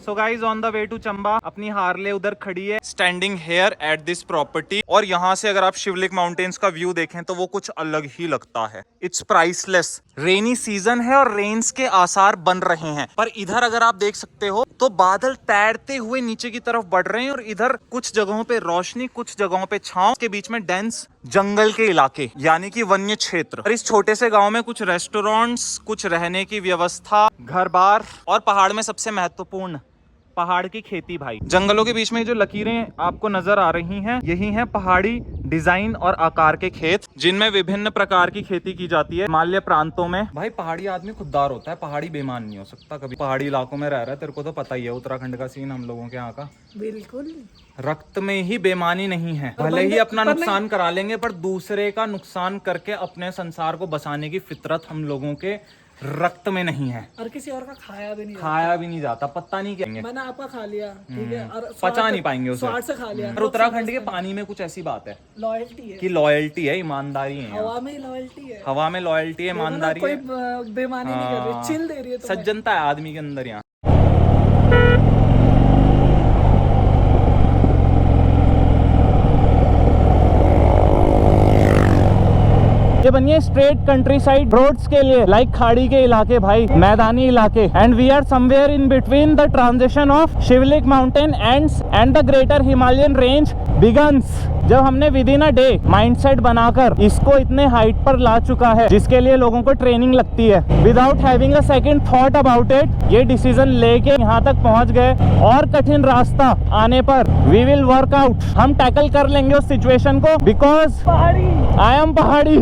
So guys on the way to Chamba, अपनी Harley उधर खड़ी है standing here at this property. और यहाँ से अगर आप शिवलिक माउंटेन्स का व्यू देखें तो वो कुछ अलग ही लगता है। It's priceless. रेनी सीजन है और रेन्स के आसार बन रहे हैं, पर इधर अगर आप देख सकते हो तो बादल तैरते हुए नीचे की तरफ बढ़ रहे हैं और इधर कुछ जगहों पे रोशनी, कुछ जगहों पे छांव, के बीच में डेंस जंगल के इलाके यानी कि वन्य क्षेत्र। और इस छोटे से गांव में कुछ रेस्टोरेंट्स, कुछ रहने की व्यवस्था, घर बार और पहाड़ में सबसे महत्वपूर्ण पहाड़ की खेती। भाई जंगलों के बीच में जो लकीरें आपको नजर आ रही हैं, यही हैं पहाड़ी डिजाइन और आकार के खेत, जिनमें विभिन्न प्रकार की खेती की जाती है हिमालय प्रांतों में। भाई पहाड़ी आदमी खुददार होता है, पहाड़ी बेईमान नहीं हो सकता कभी। पहाड़ी इलाकों में रह रहा है, तेरे को तो पता ही है उत्तराखंड का सीन हम लोगों के यहाँ का। बिल्कुल रक्त में ही बेईमानी नहीं है। भले ही अपना नुकसान करा लेंगे, पर दूसरे का नुकसान करके अपने संसार को बसाने की फितरत हम लोगों के रक्त में नहीं है। और किसी और का खाया भी नहीं जाता। पता नहीं क्या मैंने आपका खा लिया, ठीक है, और पचा नहीं पाएंगे उसे। स्वाद से खा लिया। और उत्तराखंड के पानी में कुछ ऐसी बात है, लॉयल्टी है कि लॉयल्टी है, ईमानदारी है। हवा में लॉयल्टी है, हवा में लॉयल्टी है, ईमानदारी है। कोई बेईमानी नहीं कर रही, चिल दे रही है, सज्जनता है आदमी के अंदर यहाँ। ये बनिए स्ट्रेट कंट्री साइड रोड्स के लिए, लाइक खाड़ी के इलाके भाई, मैदानी इलाके। And we are somewhere in between the transition of Shivalik mountain ends and the greater Himalayan range begins. जब हमने within a day mindset बनाकर इसको इतने हाइट पर ला चुका है, जिसके लिए लोगों को ट्रेनिंग लगती है, without having a second thought about it, ये डिसीजन लेके यहाँ तक पहुँच गए। और कठिन रास्ता आने पर वी विल वर्क आउट, हम टैकल कर लेंगे उस सिचुएशन को, बिकॉज आई एम पहाड़ी।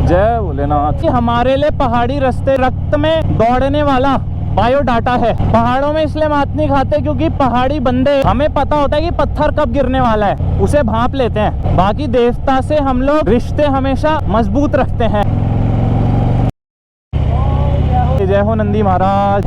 जय भोलेनाथ। हमारे लिए पहाड़ी रास्ते रक्त में दौड़ने वाला बायोडाटा है। पहाड़ों में इसलिए मात नहीं खाते क्योंकि पहाड़ी बंदे, हमें पता होता है कि पत्थर कब गिरने वाला है, उसे भांप लेते हैं। बाकी देवता से हम लोग रिश्ते हमेशा मजबूत रखते हैं। जय हो नंदी महाराज।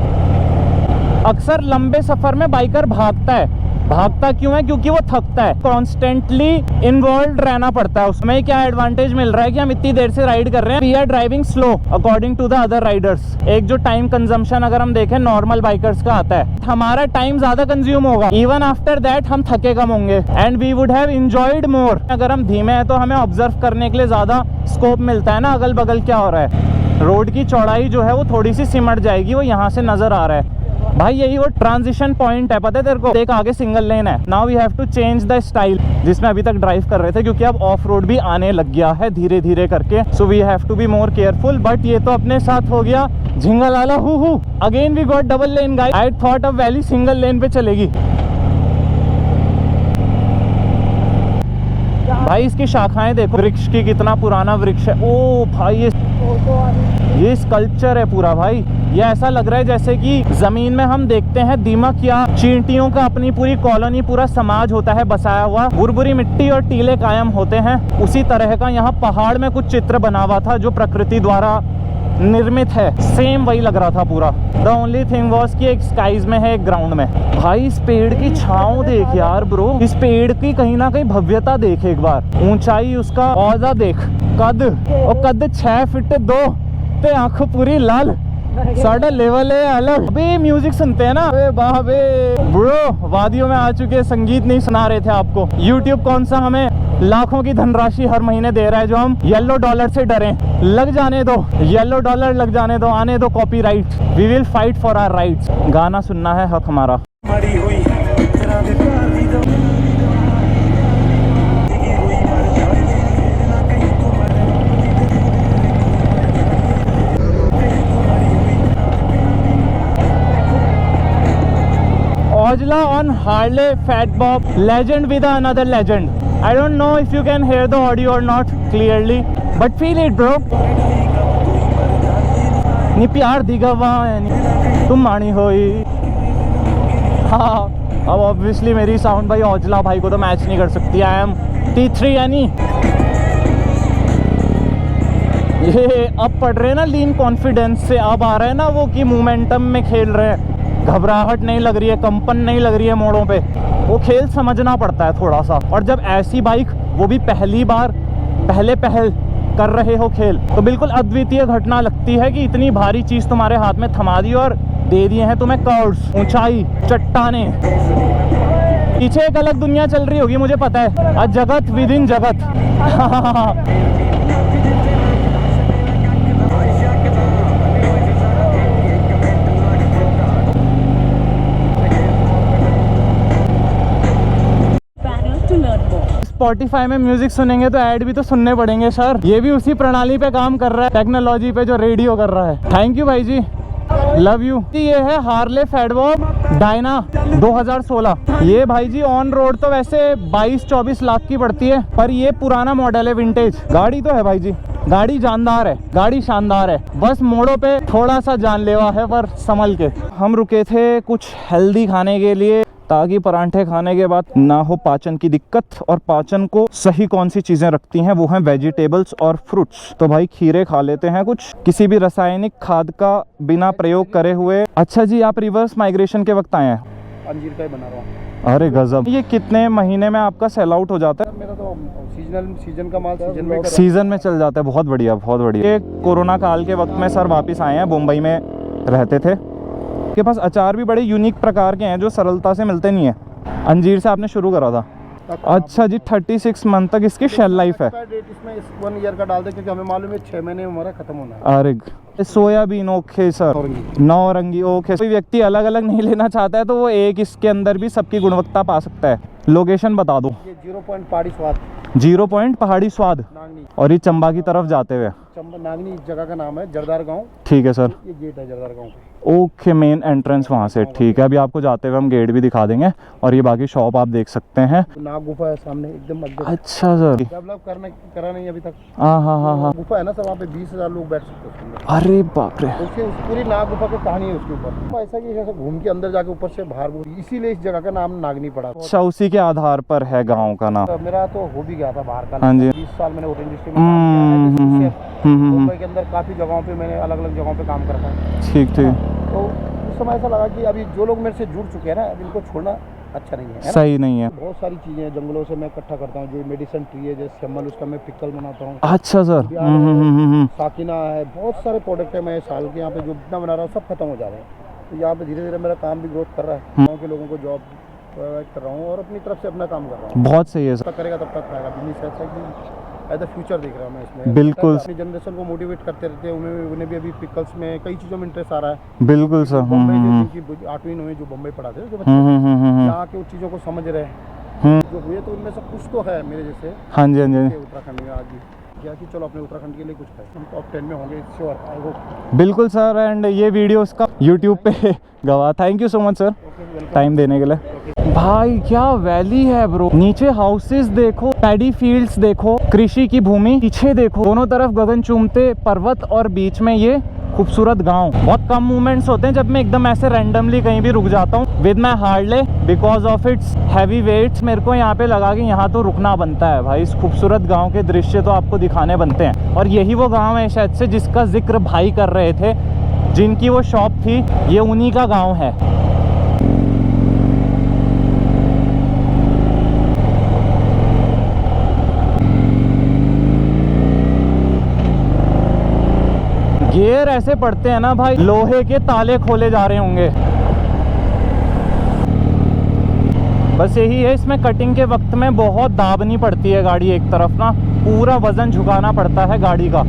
अक्सर लंबे सफर में बाइकर भागता है। भागता क्यों है? क्योंकि वो थकता है, कॉन्स्टेंटली इन्वॉल्व रहना पड़ता है। उसमें क्या एडवांटेज मिल रहा है कि हम इतनी देर से राइड कर रहे हैं, we are driving slow according to the other riders. एक जो टाइम कंजम्पशन अगर हम देखें नॉर्मल बाइकर्स का आता है, हमारा टाइम ज्यादा कंज्यूम होगा, इवन आफ्टर दैट हम थके कम होंगे, and we would have enjoyed more. अगर हम धीमे हैं तो हमें ऑब्जर्व करने के लिए ज्यादा स्कोप मिलता है ना, अगल बगल क्या हो रहा है। रोड की चौड़ाई जो है वो थोड़ी सी सिमट जाएगी, वो यहाँ से नजर आ रहा है भाई। यही वो ट्रांजिशन पॉइंट है, पता है तेरे को। एक आगे सिंगल लेन है। Now we have to change the style जिसमें अभी तक ड्राइव कर रहे थे, क्योंकि अब ऑफ रोड भी आने लग गया है धीरे धीरे करके। So we have to be more careful. But ये तो अपने साथ हो गया झिंगलाला हु। Again we got double lane guys. I thought अब वैली सिंगल लेन पे चलेगी। भाई इसकी शाखाएं देखो, वृक्ष की, कितना पुराना वृक्ष है। ओ भाई ये स्कल्पचर है पूरा भाई। ये ऐसा लग रहा है जैसे कि जमीन में हम देखते हैं दीमक या चींटियों का अपनी पूरी कॉलोनी, पूरा समाज होता है बसाया हुआ, बुरबुरी मिट्टी और टीले कायम होते हैं। उसी तरह का यहाँ पहाड़ में कुछ चित्र बना हुआ था जो प्रकृति द्वारा निर्मित है। सेम वही लग रहा था पूरा। द ओनली थिंग वॉज कि एक स्काईज में है, एक ग्राउंड में। भाई इस पेड़ की छांव देख यार ब्रो, इस पेड़ की कहीं ना कहीं भव्यता देख एक बार, ऊंचाई उसका, औजा देख, कद, और कद 6 फीट 2 पे आंख पूरी लाल, साढ़ा लेवल है अलग। अबे म्यूजिक सुनते हैं ना, अबे बाबे ब्रो, वादियों में आ चुके, संगीत नहीं सुना रहे थे आपको। यूट्यूब कौन सा हमें लाखों की धनराशि हर महीने दे रहा है जो हम येलो डॉलर से डरें। लग जाने दो येलो डॉलर, लग जाने दो, आने दो copyright. We will fight for our rights. गाना सुनना है हक हमारा। Ojla on Harley Fat Bob, legend with another legend. I don't know if you can hear the audio or not clearly, but feel it bro. नी प्यार दी गवाह तुम मानी होई। हाँ अब ऑब्वियसली मेरी साउंड भाई औजला भाई को तो मैच नहीं कर सकती। आई एम T3 यानी ये अब पढ़ रहे हैं ना लीन कॉन्फिडेंस से, अब आ रहा है ना वो कि मोमेंटम में खेल रहे हैं, घबराहट नहीं लग रही है, कंपन नहीं लग रही है मोड़ों पे। वो खेल समझना पड़ता है थोड़ा सा। और जब ऐसी बाइक, वो भी पहली बार पहल कर रहे हो खेल, तो बिल्कुल अद्वितीय घटना लगती है कि इतनी भारी चीज़ तुम्हारे हाथ में थमा दी और दे दिए हैं तुम्हें कर्व्स, ऊंचाई, चट्टाने। पीछे एक अलग दुनिया चल रही होगी, मुझे पता है। अ जगत विद इन जगत। स्पॉटिफाई में म्यूजिक सुनेंगे तो ऐड भी तो सुनने पड़ेंगे सर। ये भी उसी प्रणाली पे काम कर रहा है, टेक्नोलॉजी पे जो रेडियो कर रहा है। थैंक यू भाई जी, लव यू। ये है हार्ले फैडवॉक डायना 2016। ये भाई जी ऑन रोड तो वैसे 22-24 लाख की पड़ती है, पर ये पुराना मॉडल है, विंटेज गाड़ी तो है भाई जी। गाड़ी जानदार है, गाड़ी शानदार है, बस मोड़ों पे थोड़ा सा जानलेवा है, पर संभल के। हम रुके थे कुछ हेल्दी खाने के लिए, ताकि परांठे खाने के बाद ना हो पाचन की दिक्कत। और पाचन को सही कौन सी चीज़ें रखती हैं, वो हैं वेजिटेबल्स और फ्रूट्स। तो भाई खीरे खा लेते हैं कुछ, किसी भी रासायनिक खाद का बिना प्रयोग करे हुए। अच्छा जी, आप रिवर्स माइग्रेशन के वक्त आए हैं? अंजीर का ही बना रहा हूँ। अरे गजब। ये कितने महीने में आपका सेल आउट हो जाता है? मेरा तो सीजन का माल सीजन में चल जाता है। बहुत बढ़िया, बहुत बढ़िया। ये कोरोना काल के वक्त में सर वापस आए हैं, मुंबई में रहते थे। के पास अचार भी बड़े यूनिक प्रकार के हैं जो सरलता से मिलते नहीं है। अंजीर से आपने शुरू करा था? अच्छा जी, 36 मंथ तक इसकी शेल लाइफ है। इसमें 1 ईयर का डाल दे, क्योंकि हमें मालूम है 6 महीने में हमारा खत्म होना है। अरे soybean, okay sir, Naurangi, okay. कोई व्यक्ति अलग अलग नहीं लेना चाहता है तो वो एक इसके अंदर भी सबकी गुणवत्ता पा सकता है। लोकेशन बता दो। ये 0 पॉइंट पहाड़ी स्वाद, 0 पॉइंट पहाड़ी स्वाद, नागनी। और ये चंबा की तरफ जाते हुए नागनी जगह का नाम है, जरदार गांव। ठीक है सर। ये गेट है जरदार गांव। ओके, मेन एंट्रेंस वहाँ से। ठीक है, अभी आपको जाते हुए हम गेट भी दिखा देंगे, और ये बाकी शॉप आप देख सकते हैं। नाग गुफा है सामने एकदम। अच्छा सर, डेवलप करा नहीं अभी तक। हाँ हाँ हाँ हाँ। गुफा है ना सर, वहाँ पे 20,000 लोग बैठ सकते हैं उसके अंदर। अरे बाप रे। उसके पूरी नाग गुफा की कहानी है उसके ऊपर। ऐसा कि ऐसा घूम के अंदर जाके ऊपर से बाहर, इसीलिए इस जगह का नाम नागनी पड़ा। अच्छा, उसी के आधार पर है गाँव का नाम। मेरा तो हो भी गया था बाहर का। हाँ जी। 20 साल मैंने होटल इंडस्ट्री में काम किया है। मुंबई के अंदर काफ़ी जगहों पे मैंने अलग अलग जगहों पे काम करता है। ठीक ठीक। तो उस समय ऐसा लगा कि अभी जो लोग मेरे से जुड़ चुके हैं ना, अब इनको छोड़ना अच्छा नहीं है। सही नहीं है। बहुत सारी चीज़ें हैं जंगलों से मैं इकट्ठा करता हूँ। जो मेडिसिन ट्री है, जैसे शम्मल, उसका मैं पिकल बनाता हूँ। अच्छा सर। साकिना है, बहुत सारे प्रोडक्ट है। मैं साल के यहाँ पे जो जितना बना रहा हूँ सब खत्म हो जा रहे हैं। तो यहाँ पे धीरे धीरे मेरा काम भी ग्रोथ कर रहा है। गाँव के लोगों को जॉब प्रोवाइड कर रहा हूँ और अपनी तरफ से अपना काम कर रहा हूँ। बहुत सही है सर। तब करेगा तब तक खाएगा। बिजनेस ऐसा है कि एज अ फ्यूचर देख रहा हूँ मैं इसमें। बिल्कुल। अपनी जनरेशन को मोटिवेट करते रहते हैं। उन्हें भी अभी पिकल्स में कई चीज़ों में इंटरेस्ट आ रहा है। बिल्कुल सर। बम्बई जिनकी 8वीं 9वीं जो बम्बई पढ़ाते हैं, जो बच्चे यहाँ के उन चीज़ों को समझ रहे हैं जो हुए, तो उनमें से कुछ तो है मेरे जैसे। हाँ जी, हाँ जी। उत्तराखंड में आज भी क्या कि चलो अपने उत्तराखंड के लिए कुछ है, हम टॉप 10 में होंगे श्योर, आई होप। बिल्कुल सर। एंड ये वीडियो उसका यूट्यूब पे गवा। Thank you so much sir, time देने के लिए। भाई क्या वैली है ब्रो। नीचे हाउसेस देखो, पैडी फील्ड्स देखो, कृषि की भूमि। पीछे देखो, दोनों तरफ गगन चूमते पर्वत, और बीच में ये खूबसूरत गांव। बहुत कम मोमेंट्स होते हैं जब मैं एकदम ऐसे रैंडमली कहीं भी रुक जाता हूँ with my Harley, because of its heavy weights. मेरे को यहाँ पे लगा कि यहाँ तो रुकना बनता है भाई। इस खूबसूरत गांव के दृश्य तो आपको दिखाने बनते हैं। और यही वो गांव है शायद से जिसका जिक्र भाई कर रहे थे, जिनकी वो शॉप थी, ये उन्हीं का गांव है। गियर ऐसे पड़ते हैं ना भाई, लोहे के ताले खोले जा रहे होंगे। बस यही है, इसमें कटिंग के वक्त में बहुत दाबनी पड़ती है गाड़ी एक तरफ ना, पूरा वजन झुकाना पड़ता है गाड़ी का।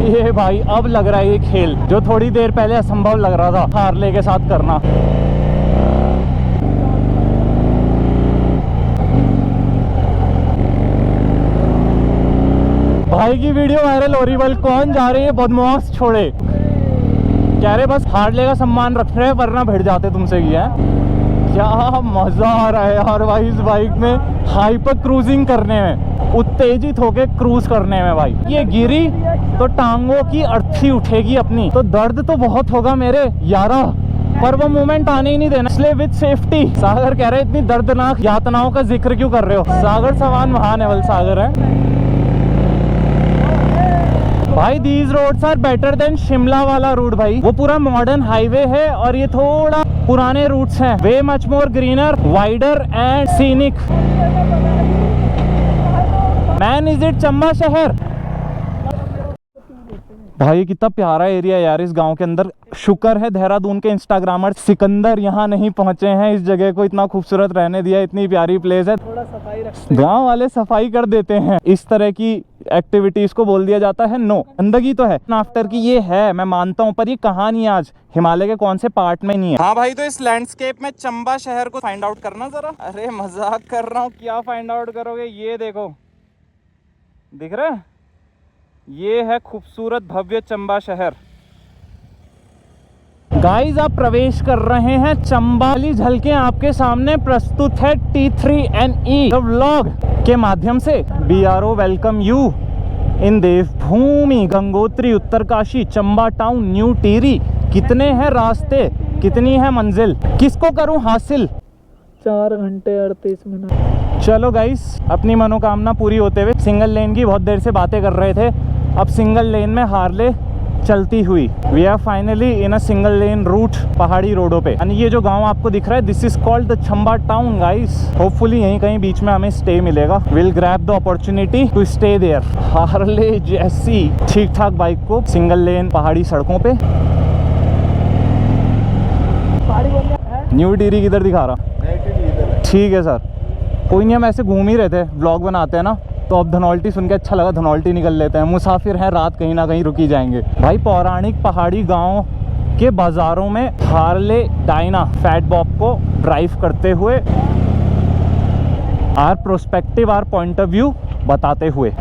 ये भाई अब लग रहा है ये खेल, जो थोड़ी देर पहले असंभव लग रहा था हार्ले के साथ करना। भाई की वीडियो वायरल हो रही, बल कौन जा रही है बदमाश छोड़े। कह रहे बस हार्ले का सम्मान रख रहे हैं वरना भिड़ जाते तुमसे। किया क्या मजा आ रहा है यार भाई इस बाइक में हाइपर क्रूजिंग करने में, उत्तेजित होके क्रूज करने में। भाई ये गिरी तो टांगों की अर्थी उठेगी अपनी, तो दर्द तो बहुत होगा मेरे यारा। पर वो मोमेंट आने ही नहीं देना, इसलिए विद सेफ्टी। सागर कह रहे इतनी दर्दनाक यातनाओं का जिक्र क्यों कर रहे हो? सागर समान महान है, सागर है भाई। These roads are better than Shimla वाला रूट भाई, वो पूरा मॉडर्न हाईवे है और ये थोड़ा पुराने रूट्स हैं। Way much more greener, wider and scenic. Man is it Chamba शहर भाई, कितना प्यारा एरिया यार इस गांव के अंदर। शुक्र है देहरादून के इंस्टाग्रामर सिकंदर यहाँ नहीं पहुंचे हैं, इस जगह को इतना खूबसूरत रहने दिया। इतनी प्यारी प्लेस है, थोड़ा सफाई रखते गांव वाले सफाई कर देते हैं। इस तरह की एक्टिविटीज को बोल दिया जाता है नो। गंदगी तो है आफ्टर की ये है, मैं मानता हूँ, पर ये कहानी आज हिमालय के कौन से पार्ट में नहीं है। हाँ भाई, तो इस लैंडस्केप में चंबा शहर को फाइंड आउट करना जरा। अरे मजाक कर रहा हूँ, क्या फाइंड आउट करोगे? ये देखो, दिख रहा है? ये है खूबसूरत भव्य चंबा शहर। गाइस, आप प्रवेश कर रहे हैं चंबा वाली झलकें आपके सामने प्रस्तुत है T3NE व्लॉग के माध्यम से। BRO welcome you in Devbhoomi, Gangotri, Uttarkashi, Chamba town, new Tehri. कितने हैं रास्ते, कितनी है मंजिल, किसको करूं हासिल? 4 घंटे 38 मिनट। चलो गाइस, अपनी मनोकामना पूरी होते हुए सिंगल लेन की बहुत देर से बातें कर रहे थे, अब सिंगल लेन में हार्ले चलती हुई we are finally in a single lane route पहाड़ी रोडों पे। यानी ये जो गांव आपको दिख रहा है, this is called the Chamba town guys. Hopefully यहीं कहीं बीच में हमें स्टे मिलेगा। Will grab the opportunity to stay there. Harley जैसी ठीक ठाक बाइक को सिंगल लेन पहाड़ी सड़कों पे। न्यू टिहरी किधर दिखा रहा? ठीक है सर, कोई नहीं, हम ऐसे घूम ही रहे थे, व्लॉग बनाते हैं ना, तो अब धनौल्टी सुन के अच्छा लगा, धनौल्टी निकल लेते हैं। मुसाफिर हैं, रात कहीं ना कहीं रुकी जाएंगे। भाई, पौराणिक पहाड़ी गांव के बाजारों में हार्ले डायना फैट बॉब को ड्राइव करते हुए our prospective, our point of view बताते हुए।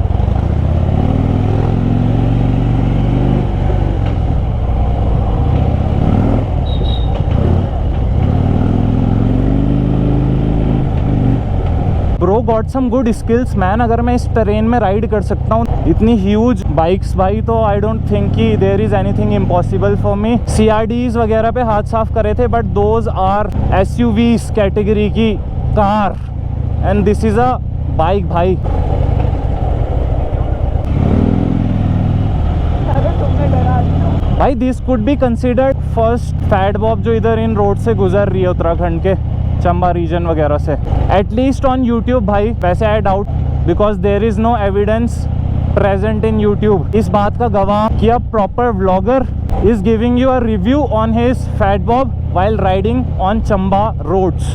Bro got some good skills man. अगर मैं इस टेरेन में राइड कर सकता हूँ इतनी ह्यूज बाइक्स भाई, तो आई डोंट थिंक कि there is anything impossible for me. CRDs वगैरह पे हाथ साफ करे थे, but those are SUVs category की car, and this is a bike भाई। भाई, this could be considered first Fat Bob जो इधर इन रोड से गुजर रही है उत्तराखंड के चंबा रीजन वगैरह से, एटलीस्ट ऑन यूट्यूब भाई। वैसे I doubt, because there is no evidence present in YouTube इस बात का गवाह कि अब proper vlogger is giving you a review on his Fat Bob while riding on Chamba roads.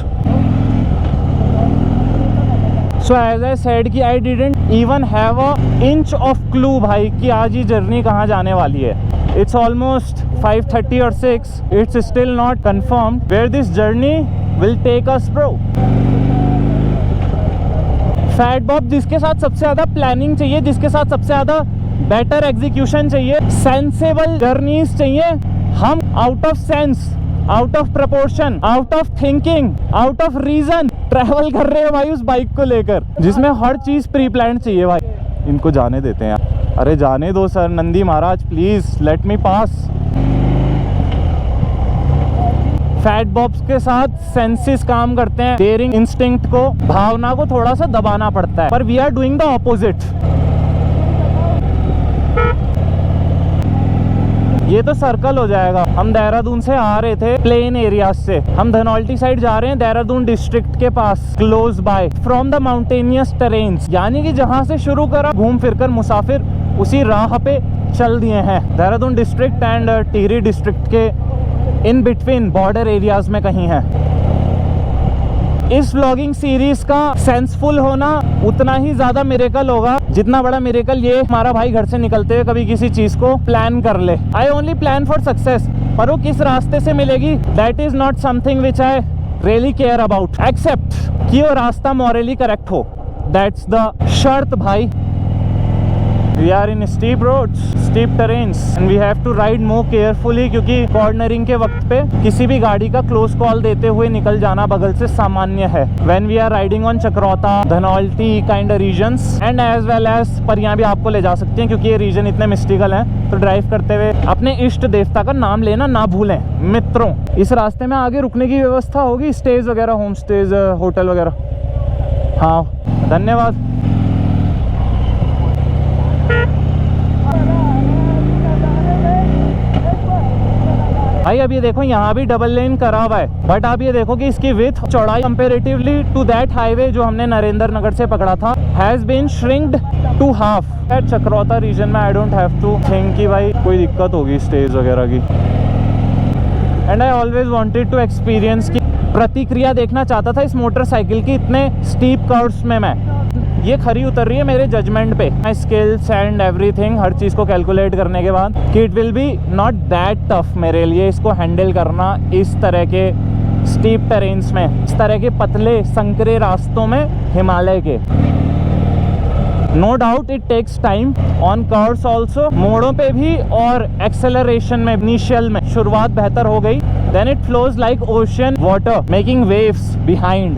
So as I said कि I didn't even have a inch of clue भाई कि आज ये जर्नी कहाँ जाने वाली है. It's almost 5:30 or 6. It's still not confirmed where this journey will take us, bro. Fat Bob जिसके साथ सबसे ज़्यादा प्लानिंग चाहिए, जिसके साथ सबसे ज़्यादा बेटर एग्जीक्यूशन चाहिए, सेंसेबल जर्नीज चाहिए, हम out of sense, out of proportion, out of thinking, out of reason travel कर रहे हैं भाई उस बाइक को लेकर, जिसमें हर चीज प्री प्लान चाहिए भाई. इनको जाने देते हैं यार. अरे जाने दो sir, Nandi Maharaj please let me pass. Fat bobs के साथ सेंसेस काम करते हैं, डेयरिंग इंस्टिंक्ट को, भावना को थोड़ा सा दबाना पड़ता है, पर we are doing the opposite. ये तो सर्कल हो जाएगा. हम देहरादून से आ रहे थे प्लेन एरिया से, हम धनौल्टी साइड जा रहे हैं, देहरादून डिस्ट्रिक्ट के पास, close by from the mountainous terrains. यानी कि जहां से शुरू करा घूम फिरकर मुसाफिर उसी राह पे चल दिए हैं. Dehradun district and Tehri district के इन बिटवीन बॉर्डर एरियाज में कहीं है. इस व्लॉगिंग सीरीज का सेंसफुल होना उतना ही ज्यादा मिरेकल होगा जितना बड़ा मिरेकल ये हमारा भाई घर से निकलते हुए कभी किसी चीज को प्लान कर ले. I only plan for success, पर वो किस रास्ते से मिलेगी that is not something which I really care about, except कि वो रास्ता मॉरली करेक्ट हो. दैट्स द शर्त भाई. We are in steep roads, steep terrains and we have to ride more carefully, क्योंकि कॉर्नरिंग के वक्त पे किसी भी गाड़ी का क्लोज कॉल देते हुए निकल जाना बगल से सामान्य है। When we are riding on Chakrata, Dhanaulti kind regions and as well as परियां भी आपको ले जा सकती हैं, क्योंकि ये रीजन इतने मिस्टिकल हैं। तो ड्राइव करते हुए अपने इष्ट देवता का नाम लेना ना भूलें मित्रों। इस रास्ते में आगे रुकने की व्यवस्था होगी, स्टेज वगैरह, होम स्टेज, होटल वगैरह। हाँ, धन्यवाद। भाई अब ये देखो यहाँ भी डबल लेन करा हुआ है, बट आप ये देखो कि इसकी विड्थ, चौड़ाई कंपेरेटिवली टू दैट हाईवे जो हमने नरेंद्र नगर से पकड़ा था has been shrinked to half. At Chakrata region में I don't have to think कि भाई कोई दिक्कत होगी स्टेज वगैरह की। And I always wanted to experience की प्रतिक्रिया देखना चाहता था इस मोटरसाइकिल की इतने स्टीप कर्व्स में। मैं ये खरी उतर रही है मेरे जजमेंट पे, माई स्किल्स एंड एवरीथिंग, हर चीज़ को कैलकुलेट करने के बाद कि it will be not that tough मेरे लिए इसको हैंडल करना इस तरह के स्टीप टेरेन्स में, इस तरह के पतले संकरे रास्तों में हिमालय के। No doubt it takes time on curves also, मोड़ों पे भी और एक्सेलरेशन में इनिशियल में शुरुआत बेहतर हो गई। Then it flows like ocean water making waves behind.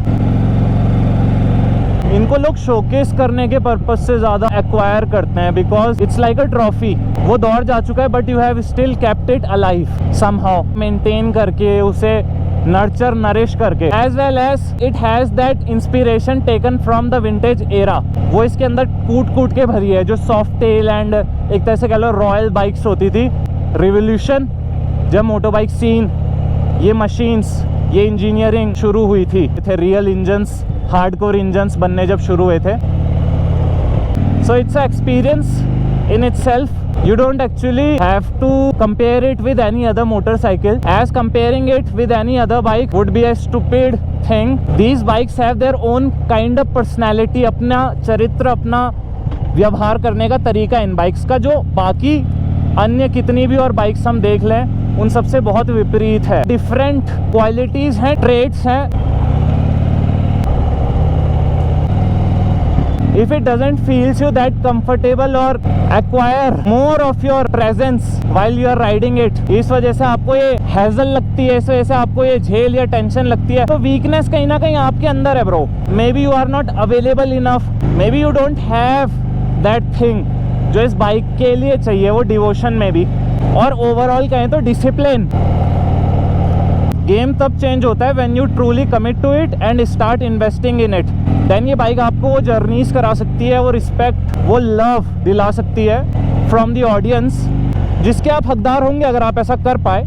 इनको लोग शोकेस करने के पर्पज से ज़्यादा एक्वायर करते हैं, because it's like a trophy. वो दौड़ जा चुका है but you have still kept it alive somehow, maintain करके उसे नर्चर नरिश करके, as well as it has that inspiration taken from the vintage era. वो इसके अंदर कूट कूट के भरी है, जो सॉफ्ट टेल एंड एक तरह से कह लो रॉयल बाइक्स होती थी। रिवोल्यूशन जब मोटर बाइक सीन, ये मशीन्स, ये इंजीनियरिंग शुरू हुई थी, थे रियल इंजन्स, हार्डकोर इंजन्स बनने जब शुरू हुए थे। So it's a experience in itself. You don't actually have to compare it with any other motorcycle, as comparing it with any other bike would be a stupid thing. These bikes have their own kind of personality, अपना चरित्र, अपना व्यवहार करने का तरीका इन bikes का, जो बाकी अन्य कितनी भी और बाइक्स हम देख लें उन सबसे बहुत विपरीत है। डिफरेंट क्वालिटीज हैं, ट्रेड्स हैं। If it doesn't feels you that comfortable or acquire more of your presence while you are riding it, इस वजह से आपको ये हैजल लगती है, इस वजह से आपको ये झेल या टेंशन लगती है, तो वीकनेस कहीं ना कहीं आपके अंदर है bro. Maybe you are not available enough, maybe you don't have that thing जो इस बाइक के लिए चाहिए, वो डिवोशन में भी, और ओवरऑल कहें तो डिसिप्लिन। गेम तब चेंज होता है when you truly commit to it and start investing in it. Then ये बाइक आपको वो जर्नीज करा सकती है, वो रिस्पेक्ट, वो लव दिला सकती है फ्रॉम द ऑडियंस, जिसके आप हकदार होंगे अगर आप ऐसा कर पाए।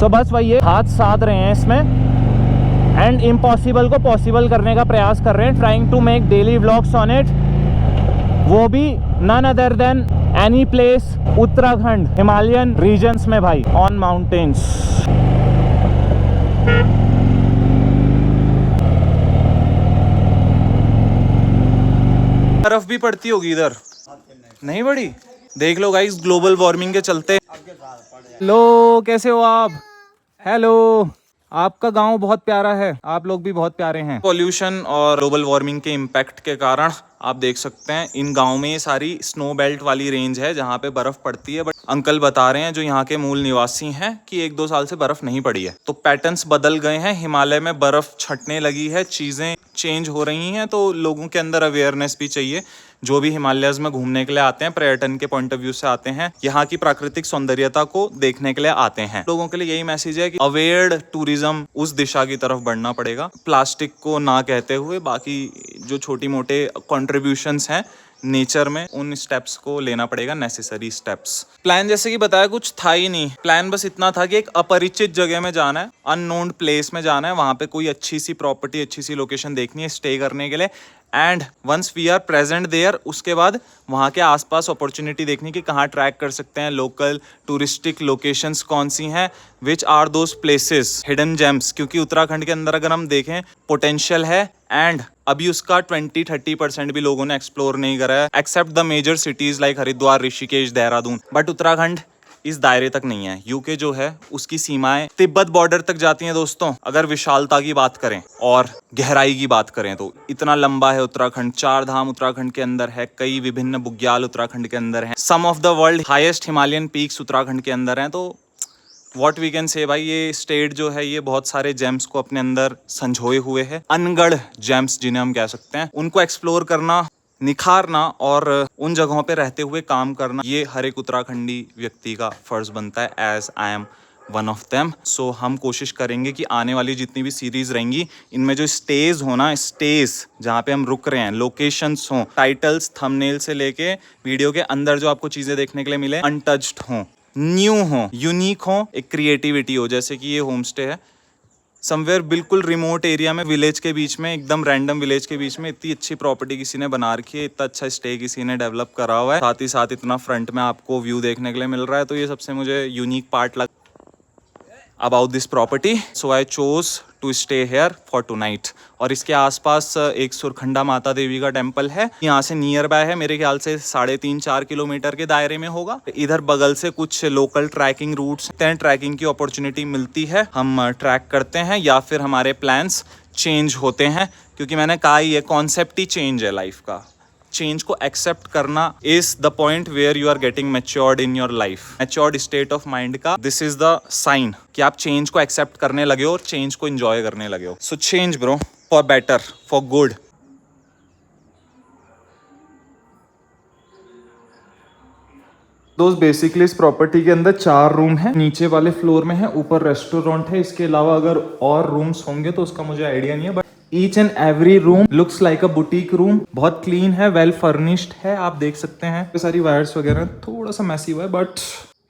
सो बस वही है, हाथ साध रहे हैं इसमें एंड इम्पॉसिबल को पॉसिबल करने का प्रयास कर रहे हैं, trying to make daily vlogs on it, वो भी none other than any place Uttarakhand Himalayan regions में भाई, ऑन माउंटेन्स। बर्फ भी पड़ती होगी इधर, नहीं पड़ी? देख लो गाइस, ग्लोबल वार्मिंग के चलते। लो, कैसे हो आप? हेलो, आपका गांव बहुत प्यारा है, आप लोग भी बहुत प्यारे हैं। पॉल्यूशन और ग्लोबल वार्मिंग के इम्पैक्ट के कारण आप देख सकते हैं इन गांव में ये सारी स्नो बेल्ट वाली रेंज है जहाँ पे बर्फ पड़ती है, बट अंकल बता रहे हैं जो यहाँ के मूल निवासी हैं कि 1-2 साल से बर्फ नहीं पड़ी है। तो पैटर्न्स बदल गए हैं, हिमालय में बर्फ छटने लगी है, चीजें चेंज हो रही हैं, तो लोगों के अंदर अवेयरनेस भी चाहिए। जो भी हिमालयस में घूमने के लिए आते हैं, पर्यटन के पॉइंट ऑफ व्यू से आते हैं, यहाँ की प्राकृतिक सौंदर्यता को देखने के लिए आते हैं, लोगों के लिए यही मैसेज है कि अवेयर्ड टूरिज्म उस दिशा की तरफ बढ़ना पड़ेगा, प्लास्टिक को ना कहते हुए बाकी जो छोटी मोटे कंट्रीब्यूशंस हैं नेचर में, उन स्टेप्स को लेना पड़ेगा, नेसेसरी स्टेप्स। प्लान जैसे कि बताया कुछ था ही नहीं, प्लान बस इतना था कि एक अपरिचित जगह में जाना है, अननोन प्लेस में जाना है, वहाँ पे कोई अच्छी सी प्रॉपर्टी, अच्छी सी लोकेशन देखनी है स्टे करने के लिए, and once we are present there, उसके बाद वहाँ के आसपास अपॉर्चुनिटी देखनी कि कहाँ ट्रैक कर सकते हैं, लोकल टूरिस्टिक लोकेशंस कौन सी हैं, which are those places, hidden gems, क्योंकि उत्तराखंड के अंदर अगर हम देखें पोटेंशियल है एंड अभी उसका 20-30% भी लोगों ने एक्सप्लोर नहीं करा है, except the major cities like Haridwar, Rishikesh, Dehradun. But Uttarakhand इस दायरे तक नहीं है। यूके जो है उसकी सीमाएं तिब्बत बॉर्डर तक जाती हैं दोस्तों। अगर विशालता की बात करें और गहराई की बात करें तो इतना लंबा है उत्तराखंड। 4 धाम उत्तराखंड के अंदर है, कई विभिन्न बुग्याल उत्तराखंड के अंदर हैं, some of the world highest Himalayan peaks Uttarakhand के अंदर हैं। तो व्हाट वी कैन से भाई, ये स्टेट जो है ये बहुत सारे जेम्स को अपने अंदर संजोए हुए है। अनगढ़ जेम्स जिन्हें हम कह सकते हैं, उनको एक्सप्लोर करना, निखारना और उन जगहों पे रहते हुए काम करना, ये हर एक उत्तराखंडी व्यक्ति का फर्ज बनता है। As I am one of them. So हम कोशिश करेंगे कि आने वाली जितनी भी सीरीज रहेंगी इनमें जो स्टेज हो ना, स्टेज जहाँ पे हम रुक रहे हैं, लोकेशंस हों, टाइटल्स, थंबनेल से लेके वीडियो के अंदर जो आपको चीजें देखने के लिए मिले, अनटच्ड हों, न्यू हो, यूनिक हो, एक क्रिएटिविटी हो। जैसे कि ये होम स्टे है समवेयर बिल्कुल रिमोट एरिया में, विलेज के बीच में, एकदम रैंडम विलेज के बीच में इतनी अच्छी प्रॉपर्टी किसी ने बना रखी है, इतना अच्छा स्टे किसी ने डेवलप करा हुआ है, साथ ही साथ इतना फ्रंट में आपको व्यू देखने के लिए मिल रहा है। तो ये सबसे मुझे यूनिक पार्ट लगा about this property, so I chose to stay here for tonight। और इसके आसपास एक सुरखंडा माता देवी का टेम्पल है, यहाँ से नियर बाय है, मेरे ख्याल से 3.5-4 किलोमीटर के दायरे में होगा। इधर बगल से कुछ लोकल ट्रैकिंग रूट्स हैं, ट्रैकिंग की अपॉर्चुनिटी मिलती है, हम ट्रैक करते हैं या फिर हमारे प्लान्स चेंज होते हैं, क्योंकि मैंने कहा ये कॉन्सेप्ट ही चेंज है लाइफ का। चेंज को एक्सेप्ट करना is the point where you are getting matured in your life. Matured state of mind का दिस इज द साइन कि आप चेंज को एक्सेप्ट करने लगे हो और चेंज को एंजॉय करने लगे हो। So change bro, for better, for good. दोस्त बेसिकली इस प्रॉपर्टी के अंदर 4 रूम है, नीचे वाले फ्लोर में है, ऊपर रेस्टोरेंट है। इसके अलावा अगर और रूम्स होंगे तो उसका मुझे आइडिया नहीं है, but each and every room looks like a boutique room. बहुत क्लीन है, वेल फर्निश्ड है, आप देख सकते हैं। सारी वायर्स वगैरह थोड़ा सा मैसी हुआ है, but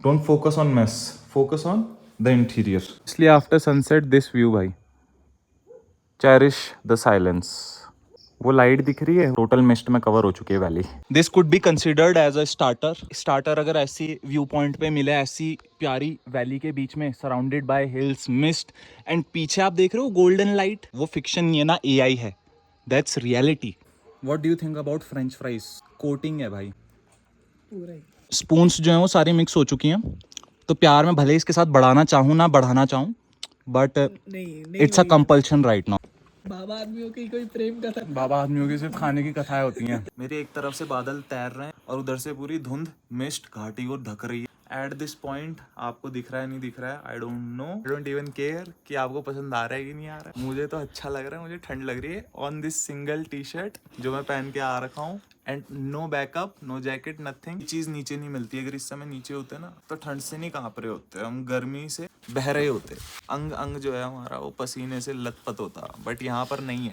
don't focus on mess, focus on the interior. इसलिए आफ्टर सनसेट दिस व्यू भाई, चेरिश द साइलेंस। वो लाइट दिख रही है, टोटल मिस्ट में कवर हो चुकी है valley. This could be considered as a starter अगर ऐसी व्यू पॉइंट पे मिले, ऐसी प्यारी वैली के बीच में, surrounded by hills, mist, and पीछे आप देख रहे हो गोल्डन लाइट। वो फिक्शन नहीं है ना, एआई है, that's reality. What do you think about French fries? Coating है भाई, स्पून्स जो है वो सारी मिक्स हो चुकी हैं। तो प्यार में भले इसके साथ बढ़ाना चाहूँ ना बढ़ाना चाहूँ, but it's a compulsion right now. बाबा आदमियों की कोई प्रेम कथा। बाबा आदमियों की सिर्फ खाने की कथाएं होती हैं। मेरे एक तरफ से बादल तैर रहे हैं और उधर से पूरी धुंध मिस्ट घाटी को ढक रही है। एट दिस पॉइंट आपको दिख रहा है नहीं दिख रहा है, I don't know, I don't even care कि आपको पसंद आ रहा है कि नहीं आ रहा है। मुझे तो अच्छा लग रहा है, मुझे ठंड लग रही है on this single T-shirt जो मैं पहन के आ रखा हूँ, and no backup, no jacket, nothing. चीज नीचे नहीं मिलती। अगर इस समय नीचे होते ना तो ठंड से नहीं कांप रहे होते, हम गर्मी से बह रहे होते, अंग अंग जो है हमारा वो पसीने से लथपथ होता, बट यहाँ पर नहीं है।